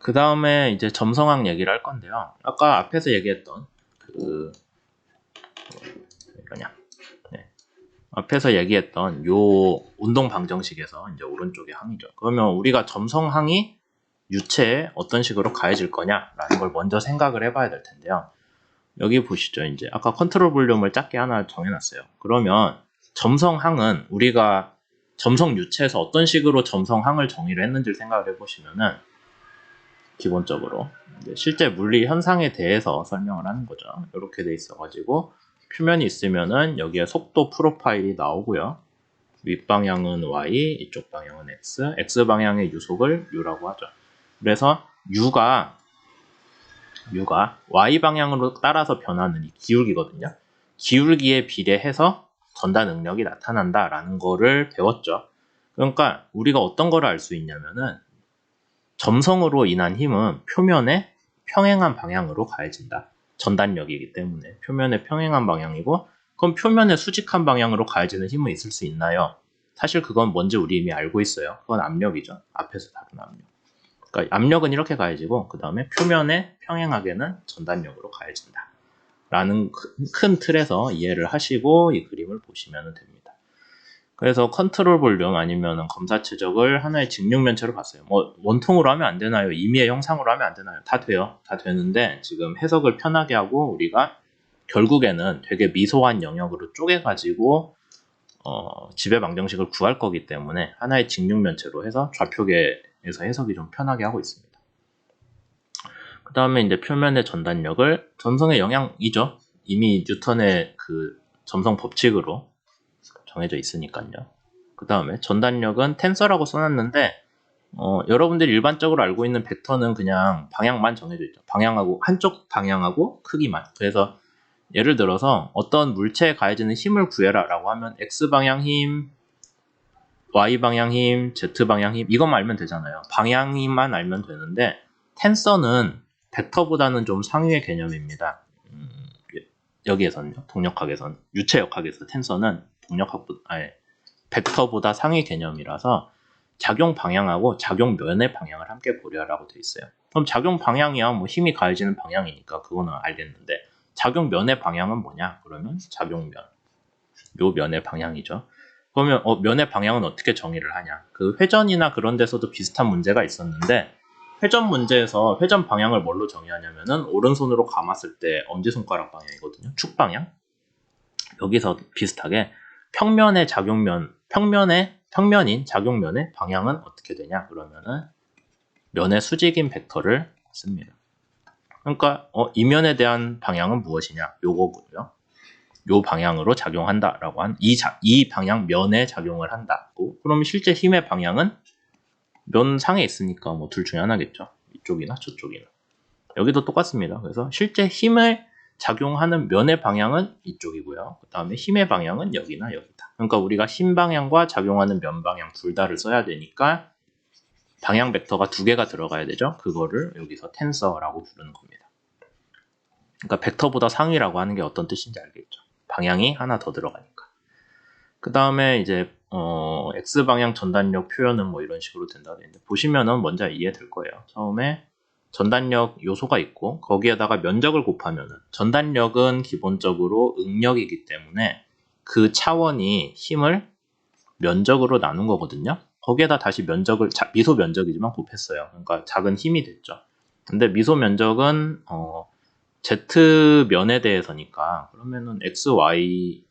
그 다음에 이제 점성학 얘기를 할 건데요. 아까 앞에서 얘기했던 뭐냐? 네. 앞에서 얘기했던 요 운동 방정식에서 이제 오른쪽에 항이죠. 그러면 우리가 점성항이 유체에 어떤 식으로 가해질 거냐라는 걸 먼저 생각을 해봐야 될 텐데요. 여기 보시죠. 이제 아까 컨트롤 볼륨을 작게 하나 정해놨어요. 그러면 점성항은 우리가 점성 유체에서 어떤 식으로 점성항을 정의를 했는지를 생각을 해보시면은 기본적으로 이제 실제 물리 현상에 대해서 설명을 하는 거죠. 이렇게 돼 있어가지고 표면이 있으면은 여기에 속도 프로파일이 나오고요. 윗방향은 y, 이쪽 방향은 x, x 방향의 유속을 u라고 하죠. 그래서 u가 y 방향으로 따라서 변하는 이 기울기거든요. 기울기에 비례해서 전달 능력이 나타난다라는 거를 배웠죠. 그러니까 우리가 어떤 거를 알 수 있냐면은 점성으로 인한 힘은 표면에 평행한 방향으로 가해진다. 전단력이기 때문에 표면에 평행한 방향이고, 그럼 표면에 수직한 방향으로 가해지는 힘은 있을 수 있나요? 사실 그건 뭔지 우리 이미 알고 있어요. 그건 압력이죠. 앞에서 다룬 압력. 그러니까 압력은 이렇게 가해지고 그 다음에 표면에 평행하게는 전단력으로 가해진다. 라는 큰 틀에서 이해를 하시고 이 그림을 보시면 됩니다. 그래서 컨트롤 볼륨 아니면 검사 최적을 하나의 직육면체로 봤어요. 뭐 원통으로 하면 안 되나요? 임의의 형상으로 하면 안 되나요? 다 돼요. 다 되는데 지금 해석을 편하게 하고 우리가 결국에는 되게 미소한 영역으로 쪼개가지고 지배 방정식을 구할 거기 때문에 하나의 직육면체로 해서 좌표계에서 해석이 좀 편하게 하고 있습니다. 그 다음에 이제 표면의 전단력을 점성의 영향이죠. 이미 뉴턴의 그 점성 법칙으로 정해져 있으니까요. 그 다음에 전단력은 텐서라고 써놨는데 여러분들이 일반적으로 알고 있는 벡터는 그냥 방향만 정해져 있죠. 방향하고 한쪽 방향하고 크기만. 그래서 예를 들어서 어떤 물체에 가해지는 힘을 구해라 라고 하면 X방향 힘, Y방향 힘, Z방향 힘 이것만 알면 되잖아요. 방향 힘만 알면 되는데 텐서는 벡터보다는 좀 상위의 개념입니다. 여기에서는요. 동력학에서는 유체역학에서 텐서는 벡터보다 상위 개념이라서 작용 방향하고 작용 면의 방향을 함께 고려하라고 돼 있어요. 그럼 작용 방향이야 뭐 힘이 가해지는 방향이니까 그거는 알겠는데 작용 면의 방향은 뭐냐? 그러면 작용 면, 요 면의 방향이죠. 그러면 면의 방향은 어떻게 정의를 하냐? 그 회전이나 그런 데서도 비슷한 문제가 있었는데 회전 문제에서 회전 방향을 뭘로 정의하냐면은 오른손으로 감았을 때 엄지손가락 방향이거든요. 축 방향. 여기서 비슷하게 평면의 작용면, 평면인 작용면의 방향은 어떻게 되냐? 그러면은 면의 수직인 벡터를 씁니다. 그러니까 이 면에 대한 방향은 무엇이냐? 요거고요. 요 방향으로 작용한다라고 한 이 방향 면에 작용을 한다고. 그럼 실제 힘의 방향은 면 상에 있으니까 뭐 둘 중에 하나겠죠. 이쪽이나 저쪽이나. 여기도 똑같습니다. 그래서 실제 힘을 작용하는 면의 방향은 이쪽이고요. 그 다음에 힘의 방향은 여기나 여기다. 그러니까 우리가 힘 방향과 작용하는 면 방향 둘 다를 써야 되니까 방향 벡터가 두 개가 들어가야 되죠. 그거를 여기서 텐서라고 부르는 겁니다. 그러니까 벡터보다 상위라고 하는 게 어떤 뜻인지 알겠죠. 방향이 하나 더 들어가니까. 그 다음에 이제 X방향 전단력 표현은 뭐 이런 식으로 된다고 되는데 보시면은 먼저 이해될 거예요. 처음에 전단력 요소가 있고 거기에다가 면적을 곱하면은 전단력은 기본적으로 응력이기 때문에 그 차원이 힘을 면적으로 나눈 거거든요. 거기에다 다시 면적을 미소 면적이지만 곱했어요. 그러니까 작은 힘이 됐죠. 근데 미소 면적은 Z 면에 대해서니까 그러면은 X, Y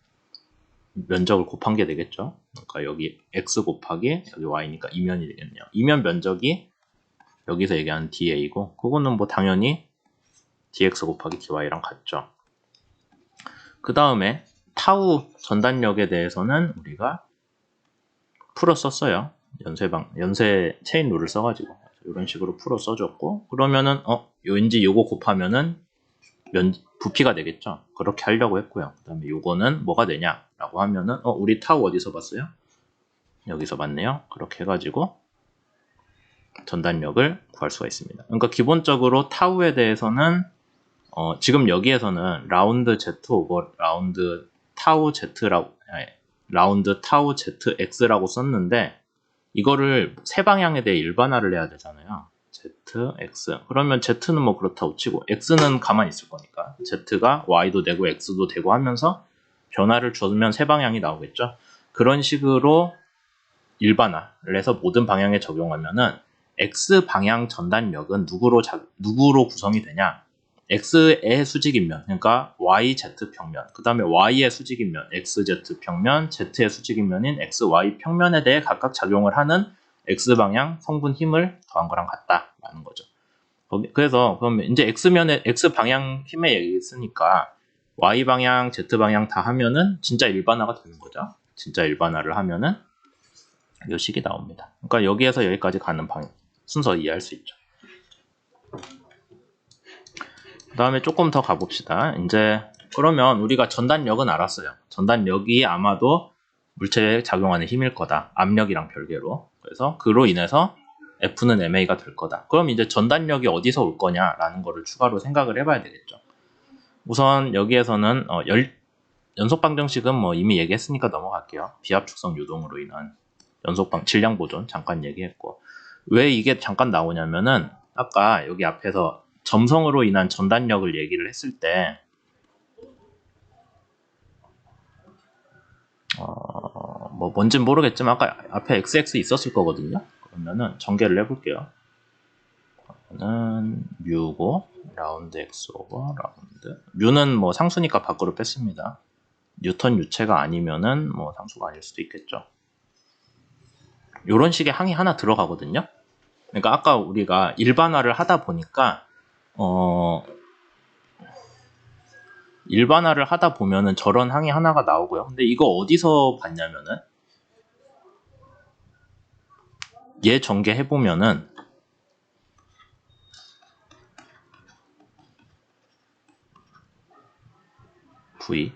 면적을 곱한 게 되겠죠. 그러니까 여기 X 곱하기 여기 Y니까 이면이 되겠네요. 이면 면적이 여기서 얘기하는 dA고 그거는 뭐 당연히 dx 곱하기 dy랑 같죠. 그 다음에 타우 전단력에 대해서는 우리가 풀어 썼어요. 연쇄 체인 룰을 써가지고 이런 식으로 풀어 써줬고 그러면은 왠지 요거 곱하면은 부피가 되겠죠. 그렇게 하려고 했고요. 그 다음에 요거는 뭐가 되냐라고 하면은 우리 타우 어디서 봤어요? 여기서 봤네요. 그렇게 해가지고 전단력을 구할 수가 있습니다. 그러니까 기본적으로 타우에 대해서는 지금 여기에서는 라운드 Z 오버 라운드 타우 Z라고 라운드 타우 ZX라고 썼는데 이거를 세 방향에 대해 일반화를 해야 되잖아요. z, x. 그러면 z는 뭐 그렇다고 치고 x는 가만히 있을 거니까 z가 y도 되고 x도 되고 하면서 변화를 주면 세 방향이 나오겠죠. 그런 식으로 일반화를 해서 모든 방향에 적용하면은 x 방향 전단력은 누구로 구성이 되냐? x의 수직인 면, 그러니까 yz 평면, 그 다음에 y의 수직인 면, xz 평면, z의 수직인 면인 xy 평면에 대해 각각 작용을 하는 x방향 성분 힘을 더한 거랑 같다라는 거죠. 그래서 그러면 이제 x방향 힘의 얘기 쓰니까 y방향, z방향 다 하면은 진짜 일반화가 되는 거죠. 진짜 일반화를 하면은 이 식이 나옵니다. 그러니까 여기에서 여기까지 가는 순서 이해할 수 있죠. 그 다음에 조금 더 가봅시다. 이제 그러면 우리가 전단력은 알았어요. 전단력이 아마도 물체에 작용하는 힘일 거다. 압력이랑 별개로. 그래서 그로 인해서 F는 MA가 될 거다. 그럼 이제 전단력이 어디서 올 거냐라는 거를 추가로 생각을 해봐야 되겠죠. 우선 여기에서는 연속방정식은 뭐 이미 얘기했으니까 넘어갈게요. 비압축성 요동으로 인한 질량 보존 잠깐 얘기했고, 왜 이게 잠깐 나오냐면은 아까 여기 앞에서 점성으로 인한 전단력을 얘기를 했을 때 뭐 뭔진 모르겠지만 아까 앞에 XX 있었을 거거든요. 그러면은 전개를 해볼게요. 는 뮤고 라운드 X 오버 라운드, 뮤는 뭐 상수니까 밖으로 뺐습니다. 뉴턴 유체가 아니면은 뭐 상수가 아닐 수도 있겠죠. 이런 식의 항이 하나 들어가거든요. 그러니까 아까 우리가 일반화를 하다 보니까 일반화를 하다 보면은 저런 항이 하나가 나오고요. 근데 이거 어디서 봤냐면은 얘 전개해보면은 V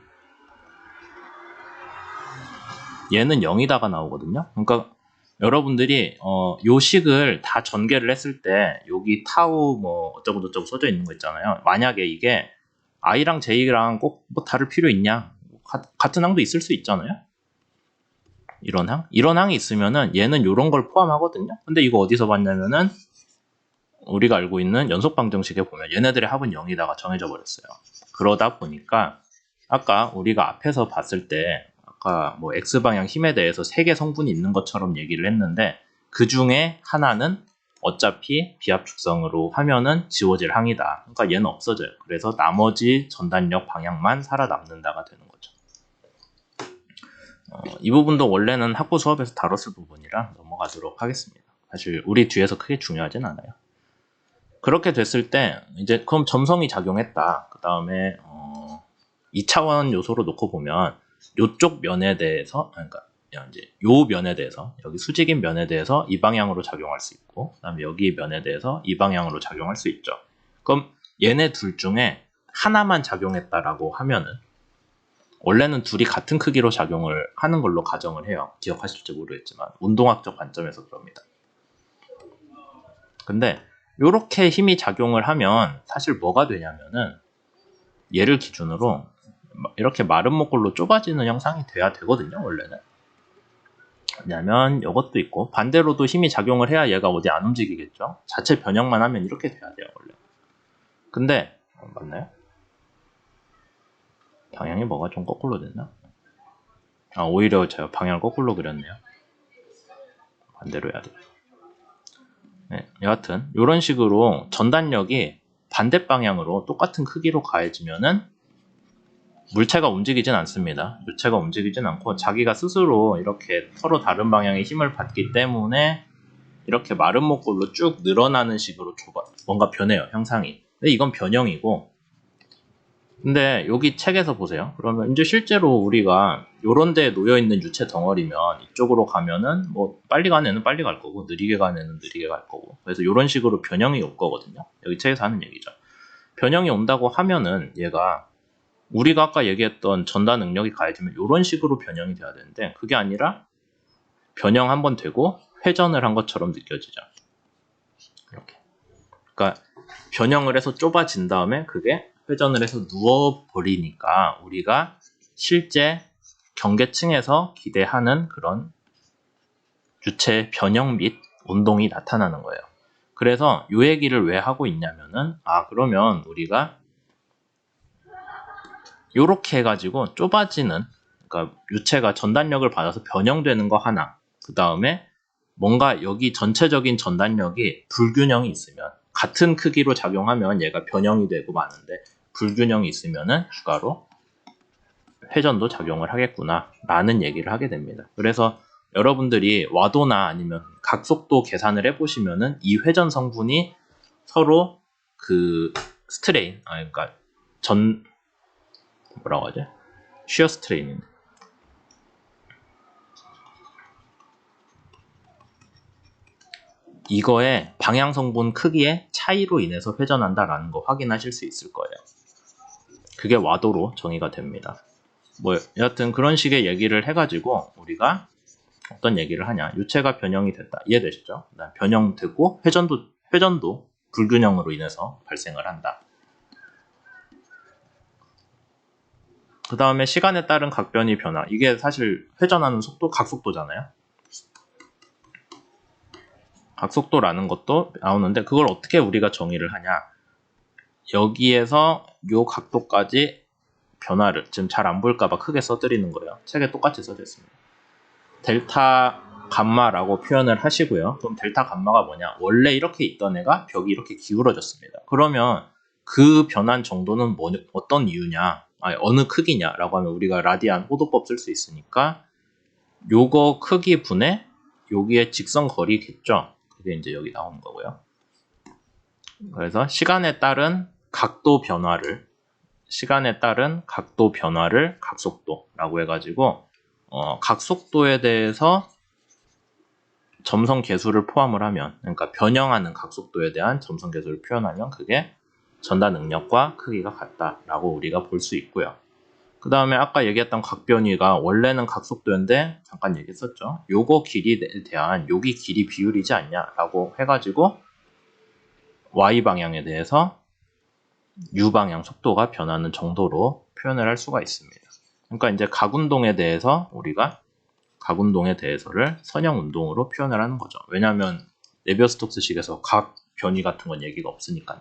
얘는 0이다가 나오거든요. 그러니까 여러분들이 요 식을 다 전개를 했을 때 여기 타우 뭐 어쩌고 저쩌고 써져 있는 거 있잖아요. 만약에 이게 I랑 J랑 꼭 뭐 다를 필요 있냐? 같은 항도 있을 수 있잖아요. 이런 항이 있으면은 얘는 이런 걸 포함하거든요. 근데 이거 어디서 봤냐면은 우리가 알고 있는 연속방정식에 보면 얘네들의 합은 0이다가 정해져 버렸어요. 그러다 보니까 아까 우리가 앞에서 봤을 때 아까 뭐 X방향 힘에 대해서 3개 성분이 있는 것처럼 얘기를 했는데 그 중에 하나는 어차피 비압축성으로 하면은 지워질 항이다. 그러니까 얘는 없어져요. 그래서 나머지 전단력 방향만 살아남는다가 되는 거죠. 이 부분도 원래는 학부 수업에서 다뤘을 부분이라 넘어가도록 하겠습니다. 사실 우리 뒤에서 크게 중요하진 않아요. 그렇게 됐을 때 이제 그럼 점성이 작용했다. 그 다음에 2차원 요소로 놓고 보면 요쪽 면에 대해서, 그러니까 이제 요 면에 대해서, 여기 수직인 면에 대해서 이 방향으로 작용할 수 있고, 그 다음에 여기 면에 대해서 이 방향으로 작용할 수 있죠. 그럼 얘네 둘 중에 하나만 작용했다라고 하면은 원래는 둘이 같은 크기로 작용을 하는 걸로 가정을 해요. 기억하실지 모르겠지만 운동학적 관점에서 그럽니다. 근데 이렇게 힘이 작용을 하면 사실 뭐가 되냐면은 얘를 기준으로 이렇게 마른 목골로 좁아지는 형상이 돼야 되거든요. 원래는. 왜냐면 이것도 있고 반대로도 힘이 작용을 해야 얘가 어디 안 움직이겠죠. 자체 변형만 하면 이렇게 돼야 돼요. 원래. 근데 맞나요? 방향이 뭐가 좀 거꾸로 됐나? 오히려 제가 방향을 거꾸로 그렸네요. 반대로 해야 돼요. 네, 여하튼 이런 식으로 전단력이 반대 방향으로 똑같은 크기로 가해지면은 물체가 움직이진 않습니다. 물체가 움직이진 않고 자기가 스스로 이렇게 서로 다른 방향의 힘을 받기 때문에 이렇게 마른 목골로 쭉 늘어나는 식으로 뭔가 변해요, 형상이. 근데 이건 변형이고, 근데 여기 책에서 보세요. 그러면 이제 실제로 우리가 요런 데에 놓여있는 유체 덩어리면 이쪽으로 가면은 뭐 빨리 가는 애는 빨리 갈 거고 느리게 가는 애는 느리게 갈 거고, 그래서 요런 식으로 변형이 올 거거든요. 여기 책에서 하는 얘기죠. 변형이 온다고 하면은 얘가 우리가 아까 얘기했던 전단 능력이 가해지면 이런 식으로 변형이 돼야 되는데 그게 아니라 변형 한번 되고 회전을 한 것처럼 느껴지죠. 이렇게. 그러니까 변형을 해서 좁아진 다음에 그게 회전을 해서 누워버리니까 우리가 실제 경계층에서 기대하는 그런 유체 변형 및 운동이 나타나는 거예요. 그래서 이 얘기를 왜 하고 있냐면은 그러면 우리가 요렇게 해가지고 좁아지는, 그러니까 유체가 전단력을 받아서 변형되는 거 하나, 그 다음에 뭔가 여기 전체적인 전단력이 불균형이 있으면, 같은 크기로 작용하면 얘가 변형이 되고 마는데 불균형이 있으면은 추가로 회전도 작용을 하겠구나 라는 얘기를 하게 됩니다. 그래서 여러분들이 와도나 아니면 각속도 계산을 해보시면은 이 회전 성분이 서로 그 스트레인, 그러니까 뭐라고 하죠? 쉬어 스트레인인데, 이거의 방향 성분 크기의 차이로 인해서 회전한다라는 거 확인하실 수 있을 거예요. 그게 와도로 정의가 됩니다. 뭐 여하튼 그런 식의 얘기를 해가지고 우리가 어떤 얘기를 하냐, 유체가 변형이 됐다, 이해되시죠? 변형되고 회전도 불균형으로 인해서 발생을 한다. 그 다음에 시간에 따른 각변이 변화, 이게 사실 회전하는 속도, 각속도잖아요. 각속도라는 것도 나오는데 그걸 어떻게 우리가 정의를 하냐, 여기에서 요 각도까지 변화를, 지금 잘 안 보일까봐 크게 써드리는 거예요. 책에 똑같이 써져 있습니다. 델타 감마라고 표현을 하시고요. 그럼 델타 감마가 뭐냐, 원래 이렇게 있던 애가 벽이 이렇게 기울어졌습니다. 그러면 그 변한 정도는 어떤 이유냐, 어느 크기냐라고 하면 우리가 라디안 호도법 쓸 수 있으니까 요거 크기 분의 여기에 직선 거리겠죠. 그게 이제 여기 나오는 거고요. 그래서 시간에 따른 각도 변화를 각속도라고 해가지고 각속도에 대해서 점성 계수를 포함을 하면, 그러니까 변형하는 각속도에 대한 점성 계수를 표현하면 그게 전단 능력과 크기가 같다라고 우리가 볼 수 있고요. 그 다음에 아까 얘기했던 각변위가 원래는 각속도인데 잠깐 얘기했었죠. 요거 길이에 대한 여기 길이 비율이지 않냐라고 해가지고 y 방향에 대해서 u 방향 속도가 변하는 정도로 표현을 할 수가 있습니다. 그러니까 이제 각운동에 대해서를 선형 운동으로 표현을 하는 거죠. 왜냐하면 네비어스톡스식에서 각 변위 같은 건 얘기가 없으니까요.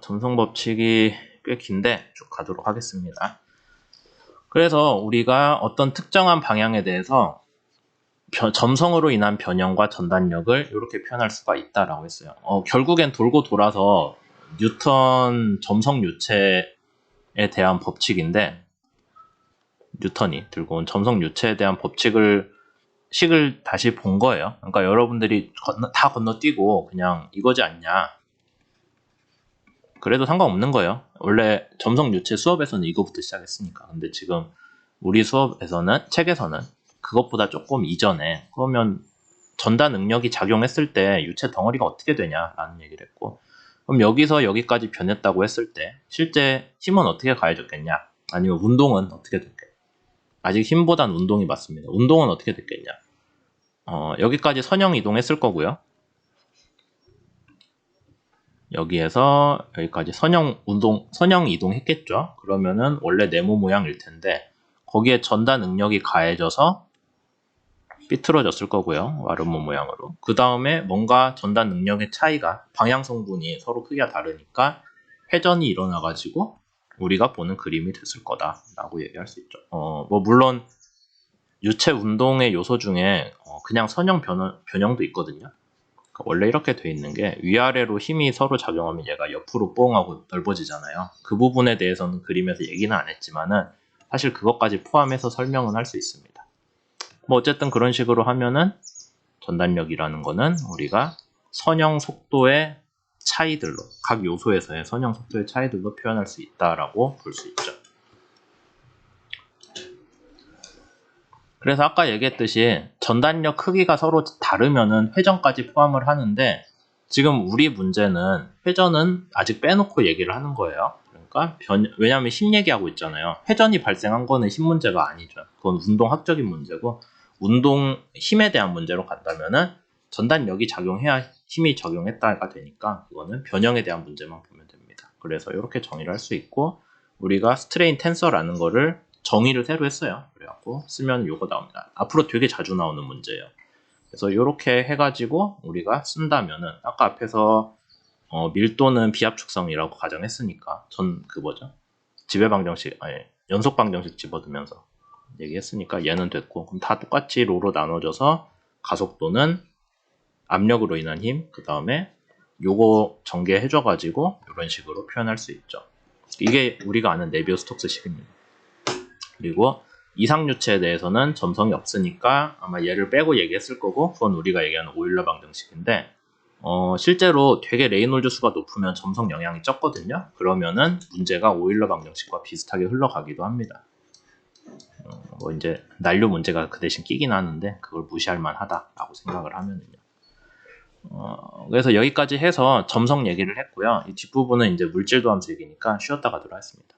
점성 법칙이 꽤 긴데 쭉 가도록 하겠습니다. 그래서 우리가 어떤 특정한 방향에 대해서 점성으로 인한 변형과 전단력을 이렇게 표현할 수가 있다라고 했어요. 결국엔 돌고 돌아서 뉴턴 점성 유체에 대한 법칙인데, 뉴턴이 들고 온 점성 유체에 대한 식을 다시 본 거예요. 그러니까 여러분들이 다 건너뛰고 그냥 이거지 않냐, 그래도 상관없는 거예요. 원래 점성 유체 수업에서는 이거부터 시작했으니까. 근데 지금 우리 책에서는 그것보다 조금 이전에, 그러면 전단 능력이 작용했을 때 유체 덩어리가 어떻게 되냐라는 얘기를 했고, 그럼 여기서 여기까지 변했다고 했을 때 실제 힘은 어떻게 가해졌겠냐, 아니면 운동은 어떻게 됐겠냐. 아직 힘보단 운동이 맞습니다. 운동은 어떻게 됐겠냐. 여기까지 선형 이동했을 거고요. 여기에서 여기까지 선형 이동했겠죠. 그러면은 원래 네모 모양일 텐데 거기에 전단 능력이 가해져서 삐뚤어졌을 거고요. 와르모 모양으로. 그 다음에 뭔가 전단 능력의 차이가, 방향 성분이 서로 크기가 다르니까 회전이 일어나가지고 우리가 보는 그림이 됐을 거다라고 얘기할 수 있죠. 물론 유체 운동의 요소 중에 그냥 선형 변형도 있거든요. 원래 이렇게 돼 있는 게 위아래로 힘이 서로 작용하면 얘가 옆으로 뽕하고 넓어지잖아요. 그 부분에 대해서는 그림에서 얘기는 안 했지만은 사실 그것까지 포함해서 설명은 할 수 있습니다. 뭐 어쨌든 그런 식으로 하면은 전단력이라는 거는 우리가 선형 속도의 차이들로, 각 요소에서의 선형 속도의 차이들로 표현할 수 있다라고 볼 수 있죠. 그래서 아까 얘기했듯이 전단력 크기가 서로 다르면은 회전까지 포함을 하는데, 지금 우리 문제는 회전은 아직 빼놓고 얘기를 하는 거예요. 그러니까 왜냐하면 힘 얘기하고 있잖아요. 회전이 발생한 거는 힘 문제가 아니죠. 그건 운동학적인 문제고, 운동 힘에 대한 문제로 간다면은 전단력이 작용해야 힘이 적용했다가 되니까 그거는 변형에 대한 문제만 보면 됩니다. 그래서 이렇게 정의를 할 수 있고, 우리가 스트레인 텐서라는 거를 정의를 새로 했어요. 그래갖고 쓰면 요거 나옵니다. 앞으로 되게 자주 나오는 문제예요. 그래서 이렇게 해가지고 우리가 쓴다면은 아까 앞에서 밀도는 비압축성이라고 가정했으니까 지배방정식 아니 연속방정식 집어두면서 얘기했으니까 얘는 됐고, 그럼 다 똑같이 로로 나눠져서 가속도는 압력으로 인한 힘, 그 다음에 요거 전개해줘가지고 이런 식으로 표현할 수 있죠. 이게 우리가 아는 네비우스톡스식입니다. 그리고 이상유체에 대해서는 점성이 없으니까 아마 얘를 빼고 얘기했을 거고, 그건 우리가 얘기하는 오일러 방정식인데, 실제로 되게 레이놀즈 수가 높으면 점성 영향이 적거든요. 그러면은 문제가 오일러 방정식과 비슷하게 흘러가기도 합니다. 뭐 이제 난류 문제가 그 대신 끼긴 하는데 그걸 무시할 만하다라고 생각을 하면은요. 그래서 여기까지 해서 점성 얘기를 했고요. 이 뒷부분은 이제 물질도 함수 얘기니까 쉬었다 가도록 하겠습니다.